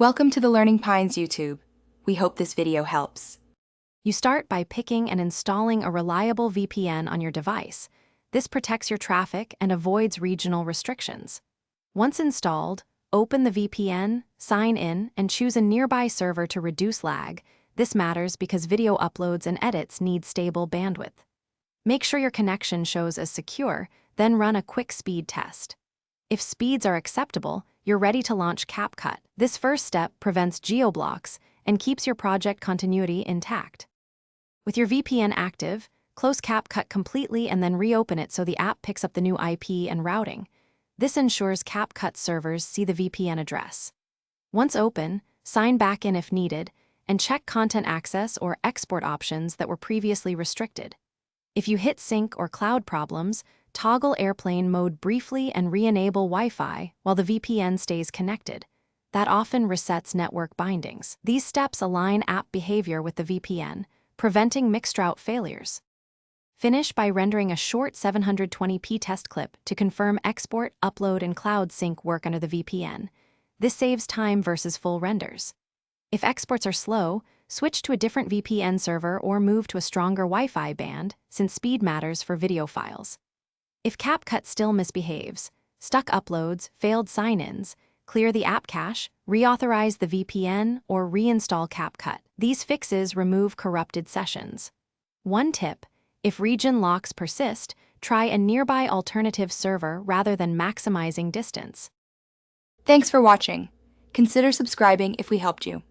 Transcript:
Welcome to the Learning Pines YouTube. We hope this video helps. You start by picking and installing a reliable VPN on your device. This protects your traffic and avoids regional restrictions. Once installed, open the VPN, sign in, and choose a nearby server to reduce lag. This matters because video uploads and edits need stable bandwidth. Make sure your connection shows as secure, then run a quick speed test. If speeds are acceptable, you're ready to launch Capcut. This first step prevents geo-blocks and keeps your project continuity intact. With your VPN active, close Capcut completely and then reopen it so the app picks up the new IP and routing. This ensures Capcut servers see the VPN address. Once open, sign back in if needed, and check content access or export options that were previously restricted. If you hit sync or cloud problems, toggle airplane mode briefly and re-enable Wi-Fi while the VPN stays connected. That often resets network bindings. These steps align app behavior with the VPN, preventing mixed route failures. Finish by rendering a short 720p test clip to confirm export, upload, and cloud sync work under the VPN. This saves time versus full renders. If exports are slow, switch to a different VPN server or move to a stronger Wi-Fi band, since speed matters for video files. If Capcut still misbehaves, stuck uploads, failed sign-ins, clear the app cache, reauthorize the VPN, or reinstall Capcut. These fixes remove corrupted sessions. One tip: if region locks persist, try a nearby alternative server rather than maximizing distance. Thanks for watching. Consider subscribing if we helped you.